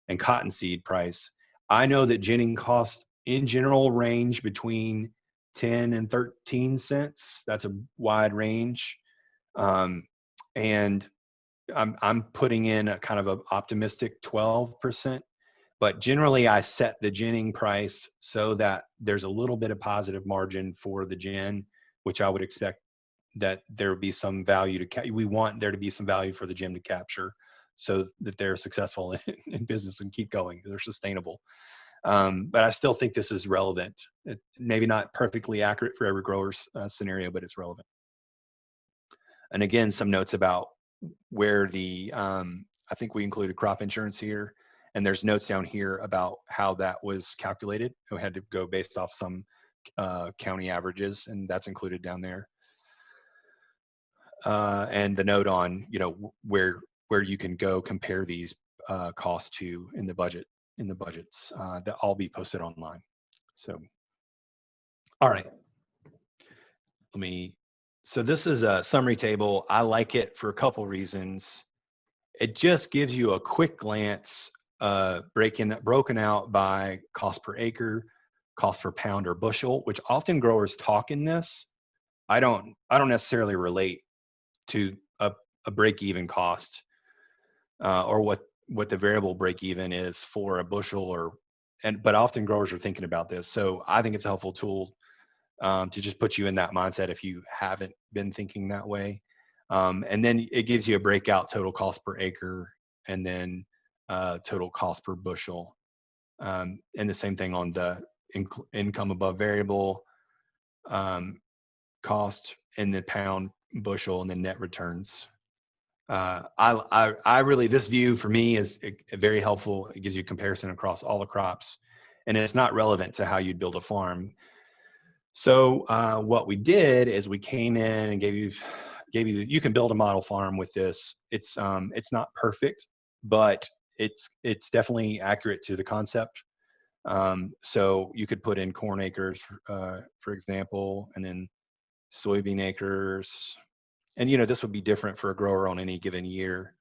and cottonseed price. I know that ginning cost in general range between 10 and 13 cents. That's a wide range. And I'm putting in a kind of an optimistic 12%, but generally I set the ginning price so that there's a little bit of positive margin for the gin, which I would expect that there would be some value to, we want there to be some value for the gin to capture so that they're successful in business and keep going, they're sustainable. But I still think this is relevant. Maybe not perfectly accurate for every grower's scenario, but it's relevant. And again, some notes about where the, I think we included crop insurance here, and there's notes down here about how that was calculated. We had to go based off some county averages, and that's included down there. And the note on, you know, where you can go compare these costs to in the budgets that all be posted online. So, all right, so this is a summary table. I like it for a couple reasons. It just gives you a quick glance, broken out by cost per acre, cost per pound or bushel, which often growers talk in this. I don't necessarily relate to a break-even cost or what the variable break-even is for a bushel, but often growers are thinking about this. So I think it's a helpful tool to just put you in that mindset if you haven't been thinking that way. And then it gives you a breakout total cost per acre and then total cost per bushel. And the same thing on the income above variable cost and the pound, bushel, and the net returns. I really, this view for me is very helpful. It gives you a comparison across all the crops, and it's not relevant to how you'd build a farm. So what we did is we came in and gave you, you can build a model farm with this. It's not perfect, but it's definitely accurate to the concept. So you could put in corn acres, for example, and then soybean acres. And, you know, this would be different for a grower on any given year.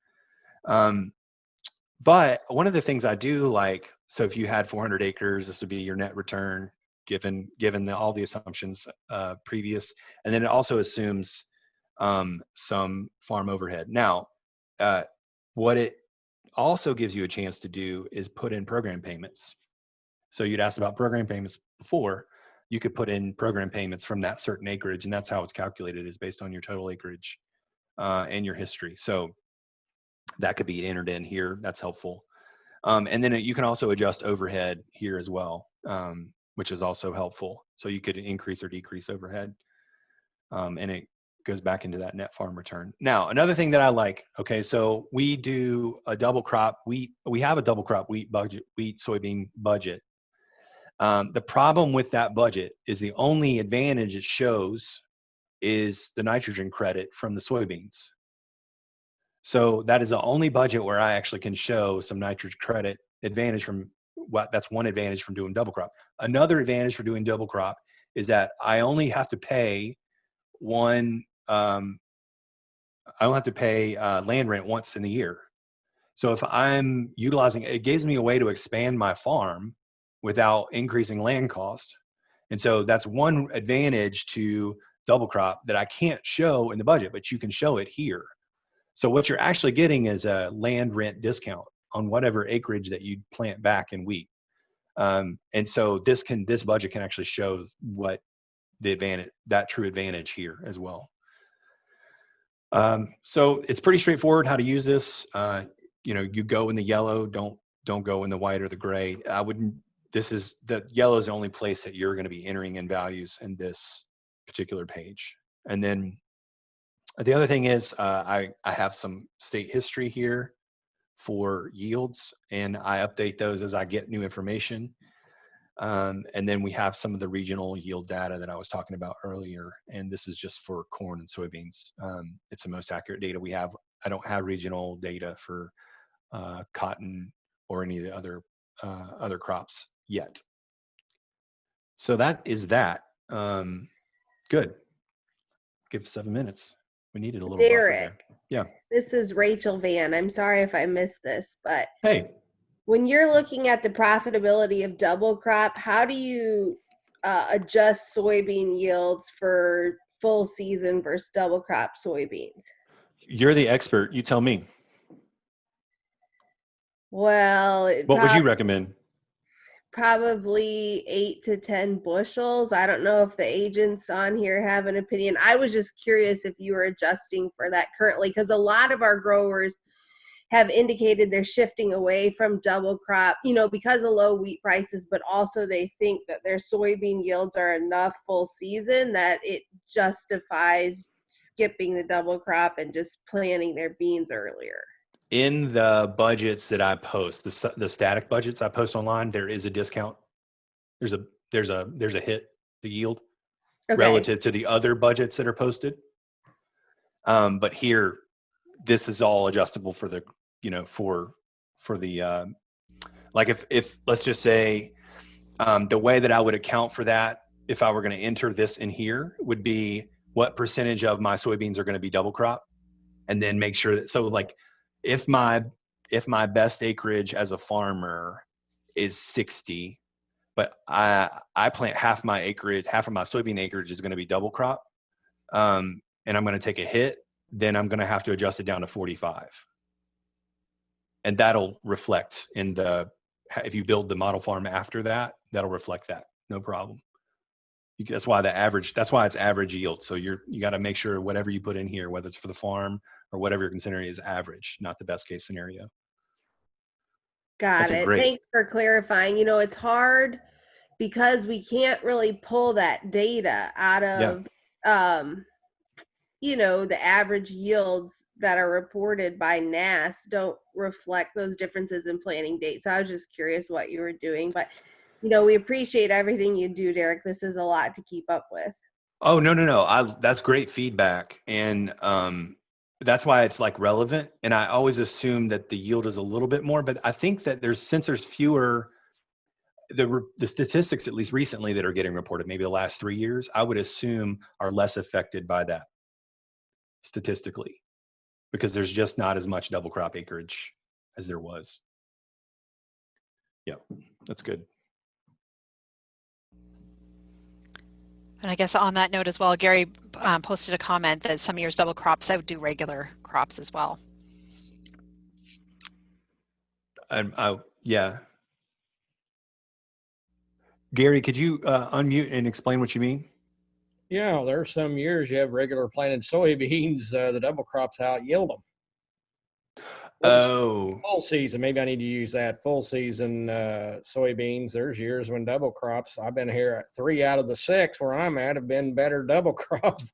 But one of the things I do like, so if you had 400 acres, this would be your net return given all the assumptions previous. And then it also assumes some farm overhead. Now, what it also gives you a chance to do is put in program payments. So you'd asked about program payments before. You could put in program payments from that certain acreage, and that's how it's calculated, is based on your total acreage and your history. So that could be entered in here. That's helpful. And then you can also adjust overhead here as well, which is also helpful. So you could increase or decrease overhead, and it goes back into that net farm return. Now, another thing that I like, okay, so we do a double crop wheat. We have a double crop wheat budget, soybean budget. The problem with that budget is the only advantage it shows is the nitrogen credit from the soybeans. So that is the only budget where I actually can show some nitrogen credit advantage from that's one advantage from doing double crop. Another advantage for doing double crop is that I only have to pay I don't have to pay land rent once in a year. So if I'm utilizing, it gives me a way to expand my farm without increasing land cost. And so that's one advantage to double crop that I can't show in the budget, but you can show it here. So what you're actually getting is a land rent discount on whatever acreage that you plant back in wheat. And so this budget can actually show what the advantage, that true advantage here as well. So it's pretty straightforward how to use this. You go in the yellow, don't go in the white or the gray. The yellow is the only place that you're going to be entering in values in this particular page. And then the other thing is I have some state history here for yields, and I update those as I get new information. And then we have some of the regional yield data that I was talking about earlier, and this is just for corn and soybeans. It's the most accurate data we have. I don't have regional data for cotton or any of the other crops yet. So that is that. Good. Give 7 minutes. We needed a little buffer there. Yeah.
This is Rachel Van. I'm sorry if I missed this, but
Hey.
When you're looking at the profitability of double crop, how do you adjust soybean yields for full season versus double crop soybeans?
You're the expert. You tell me.
Well,
what would you recommend?
Probably 8 to 10 bushels. I don't know if the agents on here have an opinion. I was just curious if you were adjusting for that currently, because a lot of our growers have indicated they're shifting away from double crop, because of low wheat prices, but also they think that their soybean yields are enough full season that it justifies skipping the double crop and just planting their beans earlier.
In the budgets that I post, the static budgets I post online, there is a discount. There's a hit to yield relative to the other budgets that are posted. But here, this is all adjustable for the, for the, like if let's just say, the way that I would account for that, if I were going to enter this in here, would be what percentage of my soybeans are going to be double crop, and then make sure that, so like, if my best acreage as a farmer is 60, but I plant half my acreage, half of my soybean acreage is going to be double crop, and I'm going to take a hit, then I'm going to have to adjust it down to 45. And that'll reflect in if you build the model farm after that, that'll reflect that, no problem. That's why it's average yield. So you got to make sure whatever you put in here, whether it's for the farm or whatever you're considering, is average, not the best case scenario.
Got it. Thanks for clarifying. It's hard because we can't really pull that data out of, the average yields that are reported by NASS don't reflect those differences in planting dates. So I was just curious what you were doing, but we appreciate everything you do, Derek. This is a lot to keep up with.
Oh, no. That's great feedback. And that's why it's like relevant. And I always assume that the yield is a little bit more, but I think that since there's fewer, the statistics, at least recently, that are getting reported, maybe the last 3 years, I would assume are less affected by that statistically, because there's just not as much double crop acreage as there was. Yeah, that's good.
And I guess on that note as well, Gary posted a comment that some years double crops outdo regular crops as well.
Yeah. Gary, could you unmute and explain what you mean?
Yeah, there are some years you have regular planted soybeans, the double crops out yield them. Full season, maybe I need to use that. Full season soybeans, there's years when double crops, I've been here at 3 out of the 6 where I'm at have been better double crops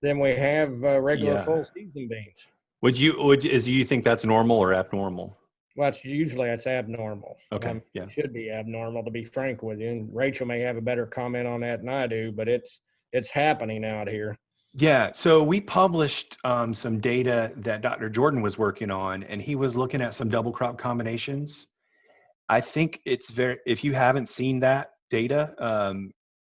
than we have regular full season beans.
Do you think that's normal or abnormal?
Well, it's abnormal.
Okay.
It should be abnormal, to be frank with you. And Rachel may have a better comment on that than I do, but it's happening out here.
Yeah, so we published some data that Dr. Jordan was working on, and he was looking at some double crop combinations. I think if you haven't seen that data,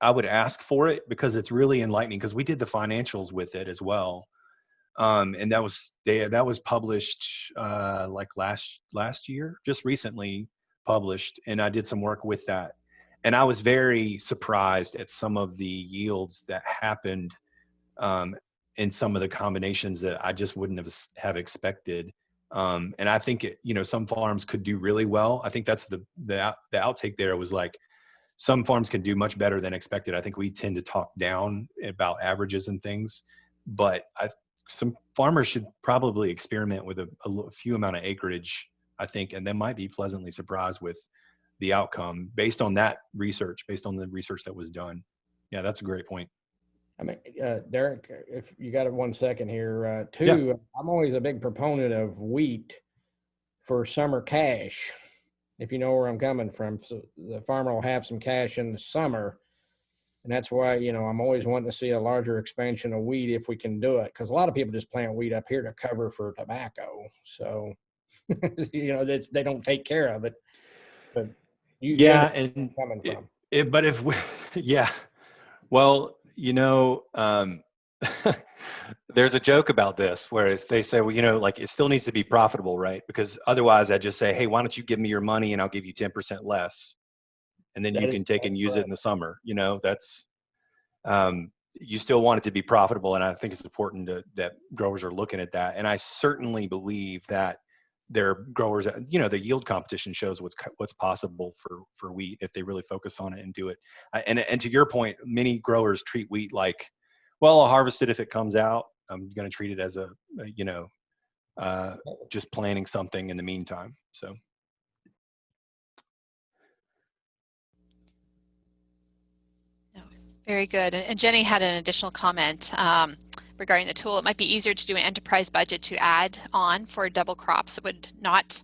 I would ask for it, because it's really enlightening, because we did the financials with it as well. And that was published like last year, just recently published, and I did some work with that. And I was very surprised at some of the yields that happened in some of the combinations that I just wouldn't have expected. And I think some farms could do really well. I think that's the outtake there was like, some farms can do much better than expected. I think we tend to talk down about averages and things, but some farmers should probably experiment with a few amount of acreage, I think, and they might be pleasantly surprised with the outcome based on that research, based on the research that was done. Yeah, that's a great point.
I mean, Derek, if you got 1 second here, too,
Yeah.
I'm always a big proponent of wheat for summer cash, if you know where I'm coming from. So the farmer will have some cash in the summer. And that's why, I'm always wanting to see a larger expansion of wheat if we can do it. Because a lot of people just plant wheat up here to cover for tobacco. So, they don't take care of it. But you know where I'm coming from.
But if we, yeah, well, there's a joke about this where they say, well, like it still needs to be profitable, right? Because otherwise I just say, hey, why don't you give me your money and I'll give you 10% less. And then you can take and use it in the summer. That's, you still want it to be profitable. And I think it's important that growers are looking at that. And I certainly believe that their growers, the yield competition shows what's possible for wheat if they really focus on it and do it. And to your point, many growers treat wheat like, well, I'll harvest it if it comes out. I'm going to treat it as just planting something in the meantime. So.
Very good. And Jenny had an additional comment regarding the tool. It might be easier to do an enterprise budget to add on for double crops that would not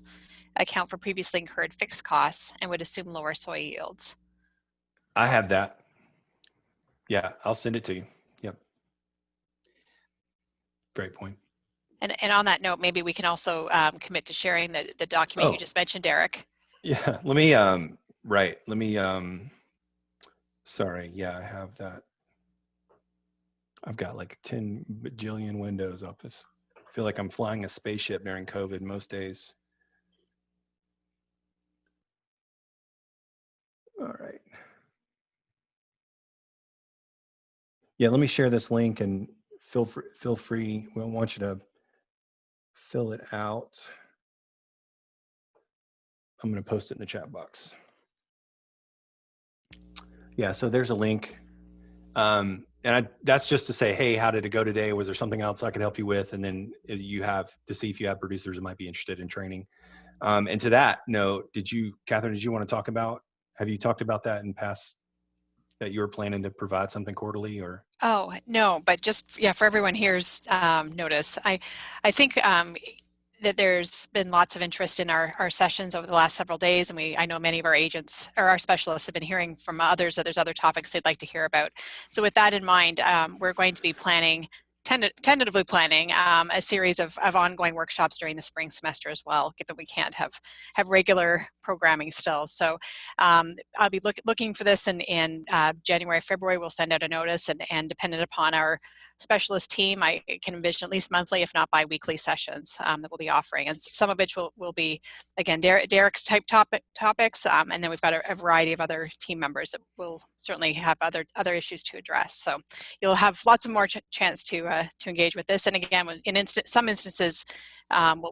account for previously incurred fixed costs and would assume lower soy yields.
I have that. Yeah, I'll send it to you. Yep. Great point.
And on that note, maybe we can also commit to sharing the document you just mentioned, Derek.
Yeah, let me, right. Let me, sorry. Yeah, I have that. I've got like 10 bajillion windows up. I feel like I'm flying a spaceship during COVID most days. All right. Yeah, let me share this link and feel free. We don't want you to fill it out. I'm going to post it in the chat box. Yeah, so there's a link. That's just to say, hey, how did it go today? Was there something else I could help you with? And then you have to see if you have producers that might be interested in training. And to that note, Catherine, did you want to talk about, have you talked about that in past, that you were planning to provide something quarterly or?
Oh, no, but just, yeah, for everyone here's notice. I think that there's been lots of interest in our sessions over the last several days, and I know many of our agents or our specialists have been hearing from others that there's other topics they'd like to hear about. So with that in mind, we're going to be tentatively planning a series of ongoing workshops during the spring semester as well, given we can't have regular programming still. So I'll be looking for this in January, February. We'll send out a notice, and dependent upon our specialist team, I can envision at least monthly, if not bi-weekly sessions that we'll be offering, and some of which will be, again, Derek's type topics, and then we've got a variety of other team members that will certainly have other issues to address. So you'll have lots of more chance to engage with this, and again, in some instances,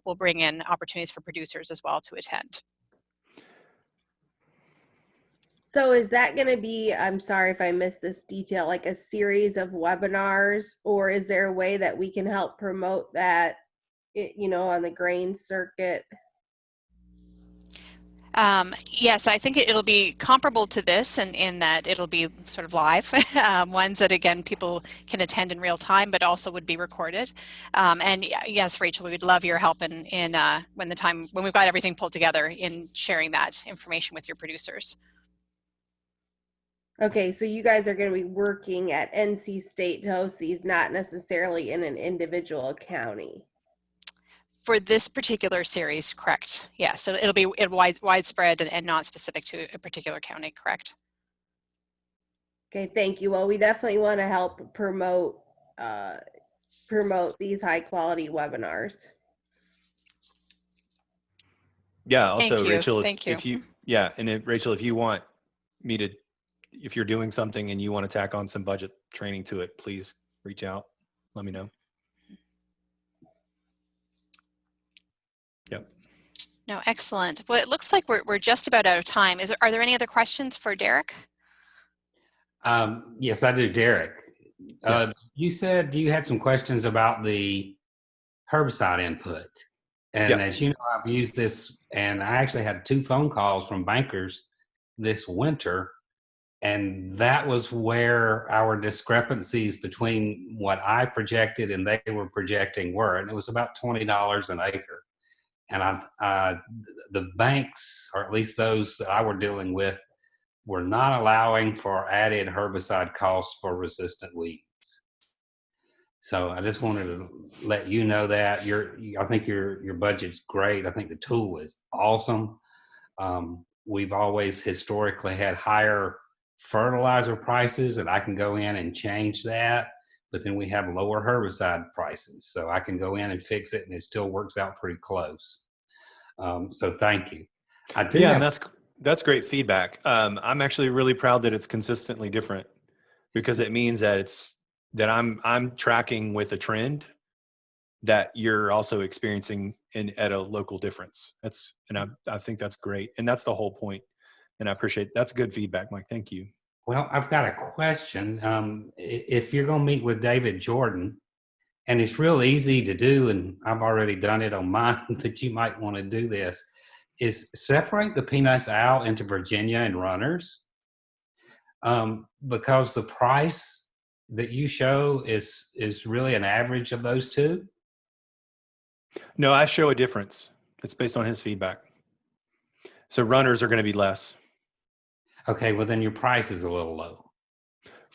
we'll bring in opportunities for producers as well to attend.
So is that going to be, I'm sorry if I missed this detail, like a series of webinars, or is there a way that we can help promote that, on the grain circuit?
Yes, I think it'll be comparable to this in that it'll be sort of live, ones that, again, people can attend in real time, but also would be recorded. And yes, Rachel, we would love your help in when we've got everything pulled together in sharing that information with your producers.
Okay, so you guys are going to be working at NC State to host these, not necessarily in an individual county.
For this particular series, correct. Yes, so it'll be widespread and not specific to a particular county, correct.
Okay, thank you. Well, we definitely want to help promote these high quality webinars.
Yeah, also,
thank you.
Rachel,
thank you.
Rachel, if you want me to, if you're doing something and you want to tack on some budget training to it, please reach out. let me know. Yep.
No, excellent. Well, it looks like we're just about out of time. Are there any other questions for Derek?
Yes, I do, Derek.
Yes.
You said you had some questions about the herbicide input. And
Yep.
as you know, I've used this, and I actually had 2 phone calls from bankers this winter. And that was where our discrepancies between what I projected and they were projecting were. And it was about $20 an acre. And the banks, or at least those that I were dealing with, were not allowing for added herbicide costs for resistant weeds. So I just wanted to let you know that I think your budget's great. I think the tool is awesome. We've always historically had higher fertilizer prices, and I can go in and change that. But then we have lower herbicide prices, so I can go in and fix it, and it still works out pretty close. So thank you.
Yeah, and that's great feedback. I'm actually really proud that it's consistently different, because it means that I'm tracking with a trend that you're also experiencing at a local difference. I think that's great, and that's the whole point. And I appreciate that's good feedback, Mike. Thank you.
Well, I've got a question. If you're going to meet with David Jordan, and it's real easy to do, and I've already done it on mine, but you might want to do this, is separate the peanuts out into Virginia and runners, because the price that you show is really an average of those two.
No, I show a difference. It's based on his feedback. So runners are going to be less.
Okay, well then your price is a little low.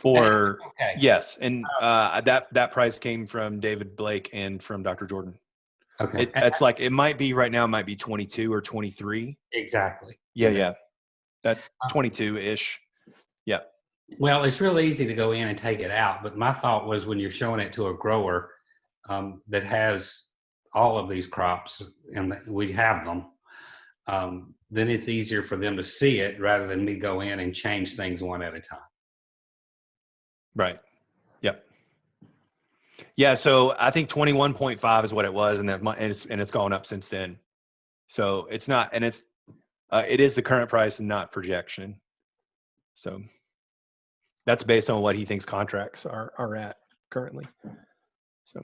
Okay. Yes, and that price came from David Blake and from Dr. Jordan.
Okay,
It's like it might be right now, it might be 22 or 23.
Exactly.
Yeah, that 22-ish. Yeah.
Well, it's real easy to go in and take it out, but my thought was when you're showing it to a grower that has all of these crops, and we have them, then it's easier for them to see it rather than me go in and change things one at a time.
Right. Yep. Yeah. So I think 21.5 is what it was, and it's gone up since then. So it's not, and it is the current price and not projection. So that's based on what he thinks contracts are at currently. So.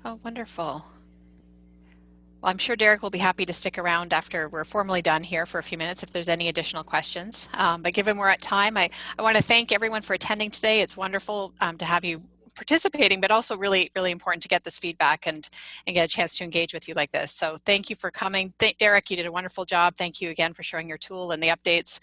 Oh, wonderful. Well, I'm sure Derek will be happy to stick around after we're formally done here for a few minutes if there's any additional questions. But given we're at time, I want to thank everyone for attending today. It's wonderful to have you participating, but also really, really important to get this feedback and get a chance to engage with you like this. So thank you for coming. Derek, you did a wonderful job. Thank you again for showing your tool and the updates.